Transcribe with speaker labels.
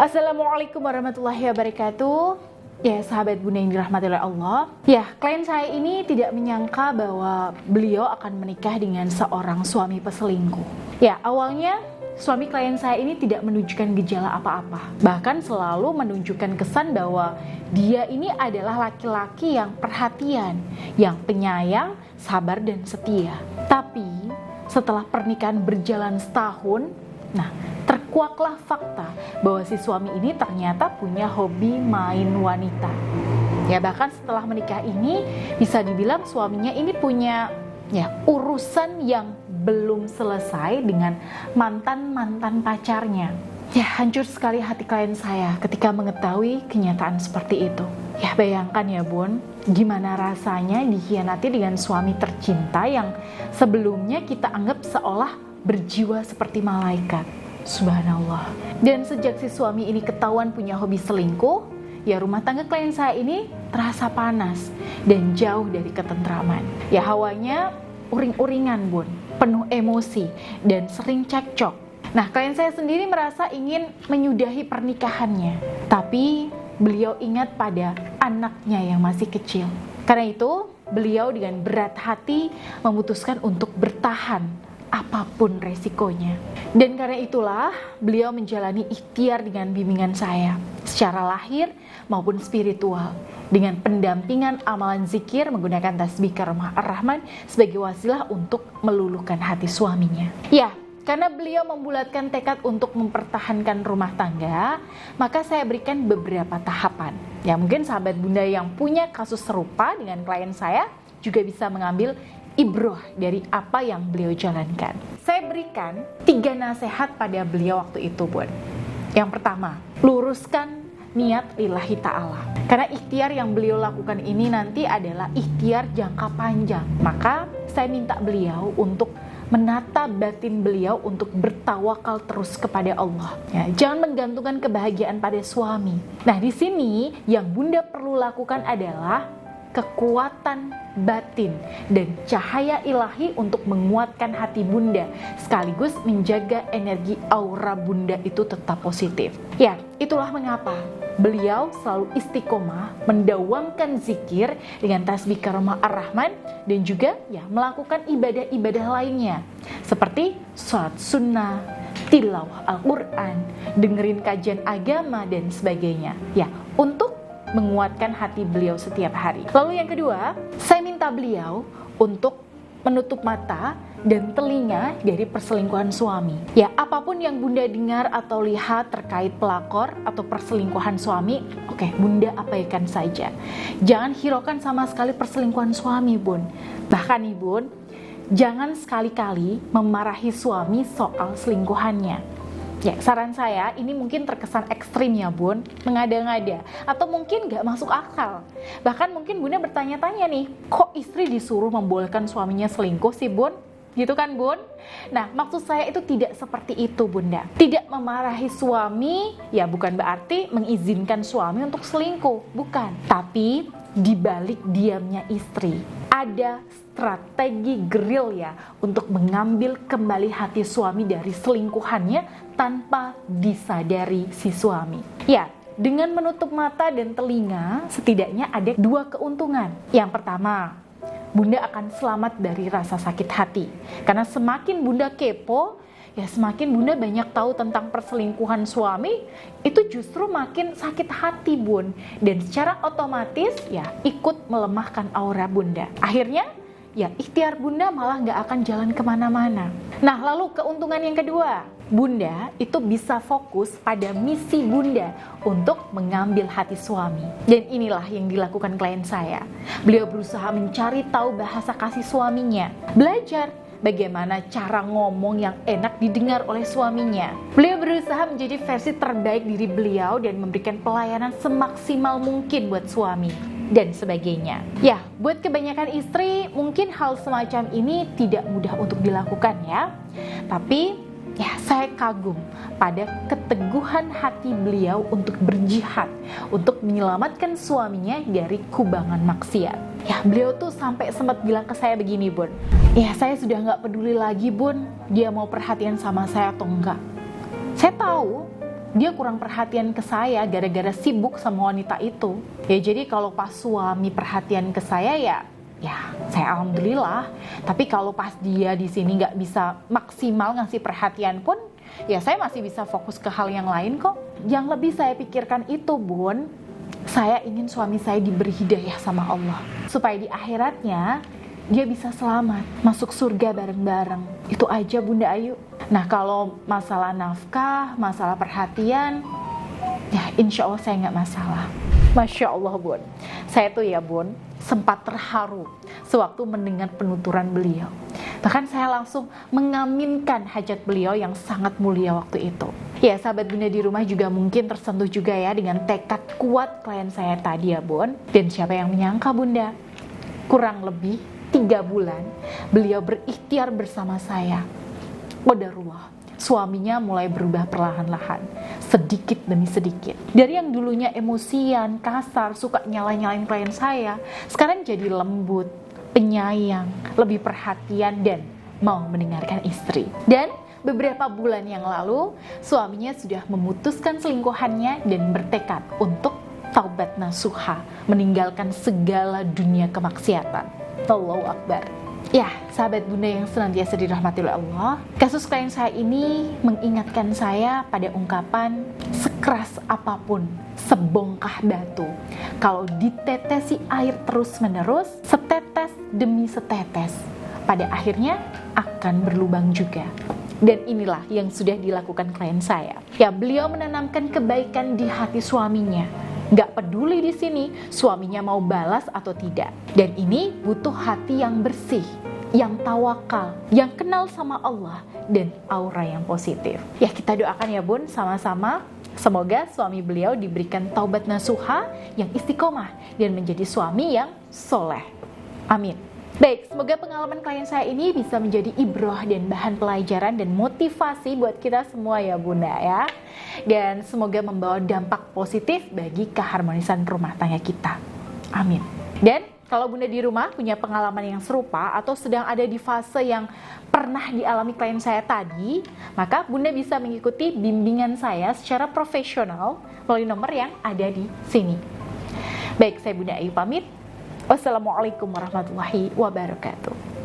Speaker 1: Assalamualaikum warahmatullahi wabarakatuh. Ya, sahabat Bunda yang dirahmati oleh Allah. Ya, klien saya ini tidak menyangka bahwa beliau akan menikah dengan seorang suami peselingkuh. Ya, awalnya suami klien saya ini tidak menunjukkan gejala apa-apa. Bahkan selalu menunjukkan kesan bahwa dia ini adalah laki-laki yang perhatian, yang penyayang, sabar dan setia. Tapi setelah pernikahan berjalan setahun, terkuaklah fakta bahwa si suami ini ternyata punya hobi main wanita. Ya, bahkan setelah menikah ini bisa dibilang suaminya ini punya urusan yang belum selesai dengan mantan-mantan pacarnya. Ya, hancur sekali hati klien saya ketika mengetahui kenyataan seperti itu. Ya, bayangkan ya Bun, gimana rasanya dikhianati dengan suami tercinta yang sebelumnya kita anggap seolah berjiwa seperti malaikat. Subhanallah. Dan sejak si suami ini ketahuan punya hobi selingkuh, ya rumah tangga klien saya ini terasa panas dan jauh dari ketentraman. Ya, hawanya uring-uringan Bun, penuh emosi dan sering cekcok. Klien saya sendiri merasa ingin menyudahi pernikahannya, tapi beliau ingat pada anaknya yang masih kecil. Karena itu, beliau dengan berat hati memutuskan untuk bertahan apapun resikonya. Dan karena itulah beliau menjalani ikhtiar dengan bimbingan saya secara lahir maupun spiritual, dengan pendampingan amalan zikir menggunakan tasbih karamah ar-Rahman sebagai wasilah untuk meluluhkan hati suaminya. Ya, karena beliau membulatkan tekad untuk mempertahankan rumah tangga, maka saya berikan beberapa tahapan. Ya, mungkin sahabat Bunda yang punya kasus serupa dengan klien saya juga bisa mengambil ibroh dari apa yang beliau jalankan. Saya berikan 3 nasihat pada beliau waktu itu, Bun. Yang pertama, luruskan niat lillahi ta'ala. Karena ikhtiar yang beliau lakukan ini nanti adalah ikhtiar jangka panjang. Maka saya minta beliau untuk menata batin beliau untuk bertawakal terus kepada Allah. Ya, jangan menggantungkan kebahagiaan pada suami. Di sini yang Bunda perlu lakukan adalah kekuatan batin dan cahaya ilahi untuk menguatkan hati Bunda, sekaligus menjaga energi aura Bunda itu tetap positif. Ya, itulah mengapa beliau selalu istiqomah mendawamkan zikir dengan tasbih karamah ar-Rahman dan juga melakukan ibadah-ibadah lainnya seperti sholat sunnah, tilawah Al-Quran, dengerin kajian agama dan sebagainya. Ya, untuk menguatkan hati beliau setiap hari. Lalu yang kedua, saya minta beliau untuk menutup mata dan telinga dari perselingkuhan suami. Ya, apapun yang Bunda dengar atau lihat terkait pelakor atau perselingkuhan suami, oke, Bunda abaikan saja. Jangan hiraukan sama sekali perselingkuhan suami, Bun. Bahkan nih Bun, jangan sekali-kali memarahi suami soal selingkuhannya. Ya, saran saya ini mungkin terkesan ekstrim ya Bun, mengada-ngada atau mungkin gak masuk akal. Bahkan mungkin Bunda bertanya-tanya nih, kok istri disuruh membolehkan suaminya selingkuh sih Bun? Gitu kan Bun? Maksud saya itu tidak seperti itu Bunda. Tidak memarahi suami ya bukan berarti mengizinkan suami untuk selingkuh, bukan. Tapi di balik diamnya istri ada strategi gerilya untuk mengambil kembali hati suami dari selingkuhannya tanpa disadari si suami. Ya, dengan menutup mata dan telinga setidaknya ada 2 keuntungan. Yang pertama, Bunda akan selamat dari rasa sakit hati. Karena semakin Bunda kepo, ya semakin Bunda banyak tahu tentang perselingkuhan suami, itu justru makin sakit hati Bun. Dan secara otomatis ya ikut melemahkan aura Bunda. Akhirnya ya ikhtiar Bunda malah gak akan jalan kemana-mana. Lalu keuntungan yang kedua, Bunda itu bisa fokus pada misi Bunda untuk mengambil hati suami. Dan inilah yang dilakukan klien saya. Beliau berusaha mencari tahu bahasa kasih suaminya, belajar bagaimana cara ngomong yang enak didengar oleh suaminya. Beliau berusaha menjadi versi terbaik diri beliau dan memberikan pelayanan semaksimal mungkin buat suami dan sebagainya. Ya, buat kebanyakan istri mungkin hal semacam ini tidak mudah untuk dilakukan ya. Tapi ya, saya kagum pada keteguhan hati beliau untuk berjihad, untuk menyelamatkan suaminya dari kubangan maksiat. Ya, beliau tuh sampai sempat bilang ke saya begini Bun, ya saya sudah gak peduli lagi Bun, dia mau perhatian sama saya atau enggak. Saya tahu dia kurang perhatian ke saya gara-gara sibuk sama wanita itu. Ya jadi kalau pas suami perhatian ke saya ya saya alhamdulillah. Tapi kalau pas dia di sini nggak bisa maksimal ngasih perhatian pun, ya saya masih bisa fokus ke hal yang lain kok. Yang lebih saya pikirkan itu, Bun, saya ingin suami saya diberi hidayah sama Allah, supaya di akhiratnya dia bisa selamat, masuk surga bareng-bareng. Itu aja Bunda Ayu. Nah kalau masalah nafkah, masalah perhatian, ya insya Allah saya nggak masalah. Masya Allah Bun, saya tuh ya Bun, sempat terharu sewaktu mendengar penuturan beliau. Bahkan saya langsung mengaminkan hajat beliau yang sangat mulia waktu itu. Ya sahabat Bunda di rumah juga mungkin tersentuh juga ya dengan tekad kuat klien saya tadi ya Bun. Dan siapa yang menyangka Bunda, kurang lebih 3 bulan beliau berikhtiar bersama saya. Qadarullah, suaminya mulai berubah perlahan-lahan, sedikit demi sedikit. Dari yang dulunya emosian, kasar, suka nyala-nyalain klien saya, sekarang jadi lembut, penyayang, lebih perhatian dan mau mendengarkan istri. Dan beberapa bulan yang lalu, suaminya sudah memutuskan selingkuhannya dan bertekad untuk taubat nasuha, meninggalkan segala dunia kemaksiatan. Allahu Akbar. Ya, sahabat Bunda yang senantiasa dirahmati oleh Allah, kasus klien saya ini mengingatkan saya pada ungkapan sekeras apapun, sebongkah batu, kalau ditetesi air terus-menerus, setetes demi setetes, pada akhirnya akan berlubang juga. Dan inilah yang sudah dilakukan klien saya. Ya, beliau menanamkan kebaikan di hati suaminya. Gak peduli di sini suaminya mau balas atau tidak. Dan ini butuh hati yang bersih, yang tawakal, yang kenal sama Allah, dan aura yang positif. Ya kita doakan ya Bun sama-sama. Semoga suami beliau diberikan taubat nasuha yang istiqomah dan menjadi suami yang soleh. Amin. Baik, semoga pengalaman klien saya ini bisa menjadi ibroh dan bahan pelajaran dan motivasi buat kita semua ya Bunda ya. Dan semoga membawa dampak positif bagi keharmonisan rumah tangga kita. Amin. Dan kalau Bunda di rumah punya pengalaman yang serupa atau sedang ada di fase yang pernah dialami klien saya tadi, maka Bunda bisa mengikuti bimbingan saya secara profesional melalui nomor yang ada di sini. Baik, saya Bunda Ayu pamit. Wassalamualaikum warahmatullahi wabarakatuh.